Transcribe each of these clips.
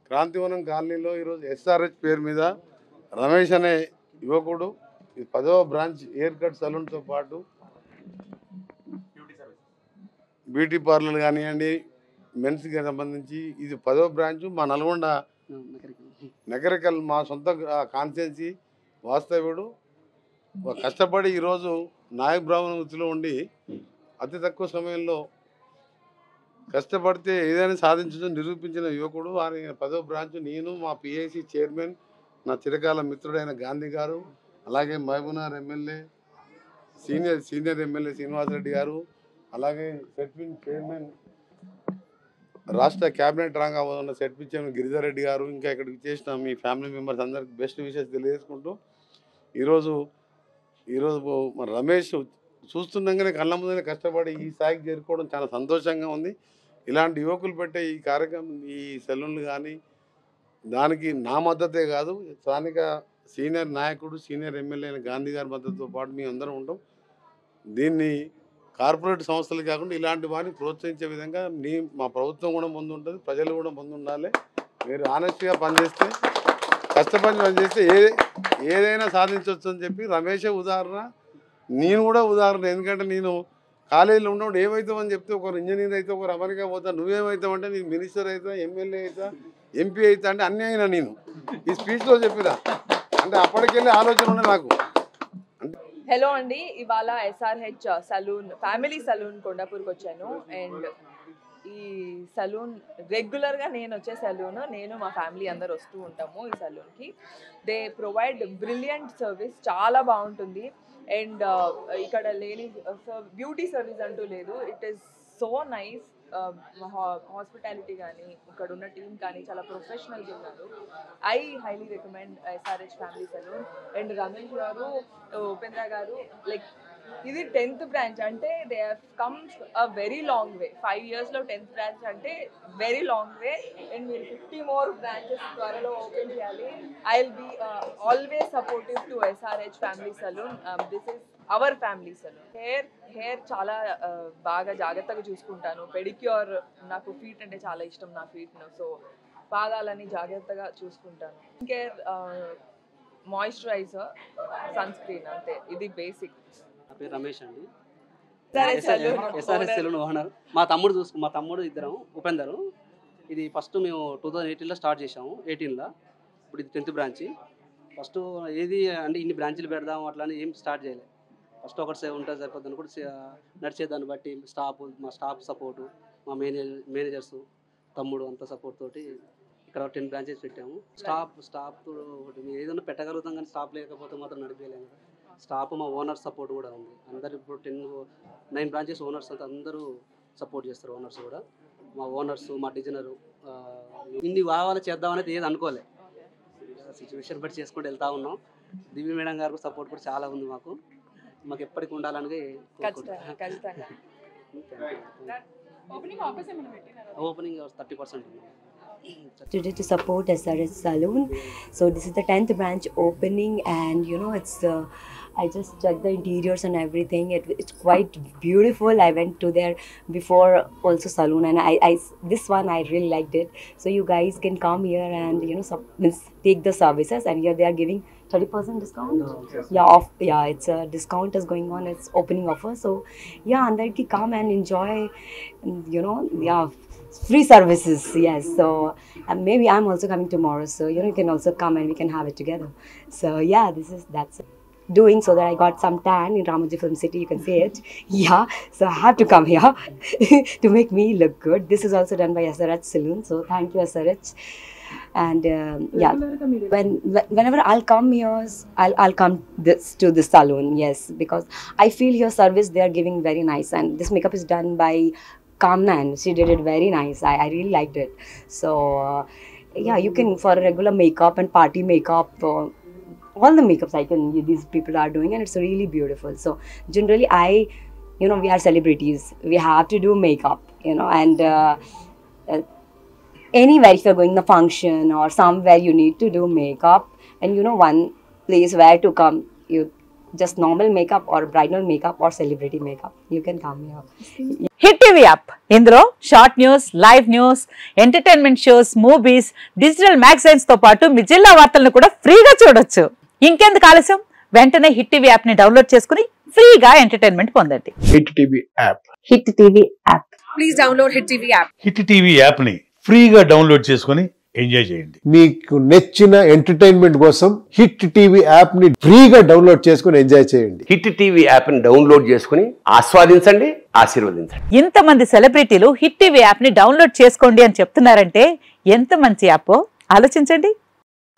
క్రాంతివనం కాలనీలో ఈరోజు ఎస్ఆర్హెచ్ పేరు మీద రమేష్ అనే యువకుడు ఈ 10వ బ్రాంచ్ హెయిర్ కట్ సలూన్తో పాటు బ్యూటీ పార్లర్ కానివ్వండి, మెన్స్కి సంబంధించి ఇది 10వ బ్రాంచ్. మా నల్గొండ నగరికల్ మా సొంత కాన్స్టిట్యున్సీ వాస్తవ్యుడు. కష్టపడి ఈరోజు నాయక్ బ్రాహ్మణ వృత్తిలో ఉండి అతి తక్కువ సమయంలో కష్టపడితే ఏదైనా సాధించడం నిరూపించిన యువకుడు. వారి 10వ బ్రాంచ్ నేను, మా పిఐసి చైర్మన్, నా చిరకాల మిత్రుడైన గాంధీ గారు, అలాగే Mahabubnagar MLA senior MLA Srinivasa Reddy గారు, అలాగే సెట్విన్ చైర్మన్ రాష్ట్ర క్యాబినెట్ రంగా ఉన్న సెట్విన్ చైర్మన్ గిరిజారెడ్డి గారు, ఇంకా ఇక్కడికి చేసిన మీ ఫ్యామిలీ మెంబర్స్ అందరికి బెస్ట్ విషెస్ తెలియజేసుకుంటూ ఈరోజు మన రమేష్ చూస్తుండగానే కళ్ళ ముందనే కష్టపడి ఈ స్థాయికి చేరుకోవడం చాలా సంతోషంగా ఉంది. ఇలాంటి యువకులు పెట్టే ఈ కార్యక్రమం, ఈ సెలూన్లు కానీ దానికి నా మద్దతే కాదు, స్థానిక సీనియర్ నాయకుడు సీనియర్ ఎమ్మెల్యే అయిన గాంధీ గారి మద్దతుతో పాటు మేము అందరం ఉంటాం. దీన్ని కార్పొరేట్ సంస్థలు కాకుండా ఇలాంటి వారిని ప్రోత్సహించే విధంగా మా ప్రభుత్వం కూడా ముందుంటుంది, ప్రజలు కూడా ముందుండాలి. మీరు ఆనెస్ట్గా పనిచేస్తే, కష్టపడి పనిచేస్తే ఏదైనా సాధించవచ్చు అని చెప్పి రమేషే ఉదాహరణ, నేను కూడా ఉదాహరణ. ఎందుకంటే నేను కాలేజీలో ఉన్నప్పుడు ఏమవుతామని చెప్తే ఒకరు ఇంజనీర్ అయితే, ఒకరు అమెరికా పోతా, నువ్వేమవుతావంటే నేను మినిస్టర్ అవుతా, ఎమ్మెల్యే అవుతా, ఎంపీ అవుతా అంటే అన్నీ అయినా నేను ఈ స్పీచ్లో చెప్పిన అంటే అప్పటికెళ్ళి ఆలోచన ఉన్నాయి నాకు. హలో అండి, ఇవాళ ఎస్ఆర్హెచ్ సలూన్ ఫ్యామిలీ సలూన్ కొండాపూర్కి వచ్చాను. అండ్ ఈ సలూన్ రెగ్యులర్గా నేను వచ్చే సలూన్, నేను మా ఫ్యామిలీ అందరు వస్తూ ఉంటాము ఈ సలూన్కి. దే ప్రొవైడ్ బ్రిలియంట్ సర్వీస్, చాలా బాగుంటుంది. అండ్ ఇక్కడ లేని బ్యూటీ సర్వీస్ అంటూ లేదు. It is so nice. Hospitality కానీ ఇక్కడ ఉన్న టీం కానీ చాలా ప్రొఫెషనల్గా ఉన్నారు. I highly recommend SRH family salon. And Ramesh గారు, ఉపేంద్ర గారు, లైక్ ఇది 10th బ్రాంచ్ అంటే they have come a very long way. 5 yearsలో 10th బ్రాంచ్ అంటే వెరీ లాంగ్ వే. అండ్ మీరు 50 more branches త్వరలో ఓపెన్ చేయాలి. I will be always supportive to SRH family salon. This is our family salon. Hair చాలా బాగా జాగ్రత్తగా చూసుకుంటాను. Pedicure, నాకు ఫీట్ అంటే చాలా ఇష్టం, నా ఫీట్ను. సో పాదాలని జాగ్రత్తగా చూసుకుంటాను. కేర్, మాయిశ్చరైజర్, సన్ స్క్రీన్, అంతే. ఇది బేసిక్. నా పేరు రమేష్ అండి, ఎస్ఆర్హెచ్ సెలూన్ ఓనర్. మా తమ్ముడు ఇద్దరం ఉపేందర్. ఇది ఫస్ట్ మేము 2018లో స్టార్ట్ చేసాము, 18లో. ఇప్పుడు ఇది 10th బ్రాంచ్. ఫస్ట్ ఏది అంటే ఇన్ని బ్రాంచీలు పెడదాం అట్లా అని ఏం స్టార్ట్ చేయలేదు. ఫస్ట్ ఒకటి ఉంటుంది సరిపోద్దని కూడా నడిచేదాన్ని బట్టి మా స్టాఫ్ సపోర్టు, మా మేనేజర్స్, తమ్ముడు అంత సపోర్ట్ తోటి ఇక్కడ 10 బ్రాంచెస్ పెట్టాము. స్టాఫ్ ఏదైనా పెట్టగలుగుతాం, కానీ స్టాఫ్ లేకపోతే మాత్రం నడిపేయలేము. స్టాఫ్ మా ఓనర్ సపోర్ట్ కూడా ఉంది. అందరు ఇప్పుడు 9 బ్రాంచెస్ ఓనర్స్ అంతా అందరూ సపోర్ట్ చేస్తారు. ఓనర్స్ కూడా, మా ఓనర్స్, మా డిజైనరు ఇన్ని కావాలి చేద్దామనేది ఏది అనుకోలే. సిచ్యువేషన్ బట్టి చేసుకుంటూ వెళ్తా ఉన్నాం. దివ్య మేడం గారు సపోర్ట్ కూడా చాలా ఉంది మాకు ఎప్పటికి ఉండాలని. Opening 30% today to support SRS Saloon. So this is the 10th branch opening, and you know I just checked the interiors and everything. It's quite beautiful. I went to there before also saloon, and this one I really liked it. So you guys can come here and take the services, and here they are giving 30% discount. It's a discount is going on. It's opening offer. So andarki come and enjoy. Free services. Yes. So maybe I'm also coming tomorrow. So you can also come and we can have it together. So that's it. Doing so that I got some tan in Ramoji Film City. You can see it. So I have to come here to make me look good. This is also done by SRH Saloon. So thank you, SRH. And whenever I'll come here, I'll come to this salon. Yes, because I feel your service they are giving very nice, and this makeup is done by Kamna, and she did it very nice. I really liked it. So you can, for a regular makeup and party makeup, all the makeups these people are doing, and it's really beautiful. So generally we are celebrities, we have to do makeup, and anywhere if you're going to function or somewhere you need to do makeup, and one place where to come, just normal makeup or bridal makeup or celebrity makeup, you can come here. Hit TV app ఇందులో short news, live news, entertainment shows, movies, digital magazines తో పాటు మీ జిల్లా వార్తలను కూడా ఫ్రీగా చూడొచ్చు. ఇంకెందుకు ఆలస్యం, వెంటనే హిట్ టీవీ యాప్ ని డౌన్లోడ్ చేసుకుని ఫ్రీగా ఎంటర్టైన్మెంట్ పొందండి. Hit TV app. Hit TV app. Please download hit TV app. Hit TV app ని ఫ్రీగా డౌన్లోడ్ చేసుకుని ఎంజాయ్ చేయండి. మీకు నచ్చిన ఎంటర్టైన్మెంట్ కోసం హిట్ టీవీ యాప్ ని ఫ్రీగా డౌన్లోడ్ చేసుకుని ఎంజాయ్ చేయండి. హిట్ టీవీ యాప్ ని డౌన్లోడ్ చేసుకుని ఆస్వాదించండి, ఆశీర్వదించండి. ఇంతమంది సెలబ్రిటీలు హిట్ టీవీ యాప్ ని డౌన్లోడ్ చేసుకోండి అని చెప్తున్నారంటే ఎంత మంచి యాప్ ఆలోచించండి.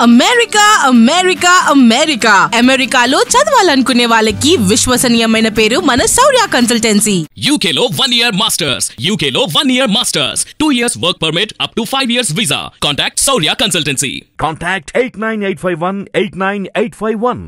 అమెరికా అమెరికా అమెరికా అమెరికాలో చదవాలనుకునే వాళ్ళకి విశ్వసనీయమైన పేరు మన శౌర్య కన్సల్టెన్సీ. UK లో 1 year masters, UK లో 1 year masters, 2 years work permit up to 5 years visa. Contact Saurya Consultancy. Contact 89851 89851.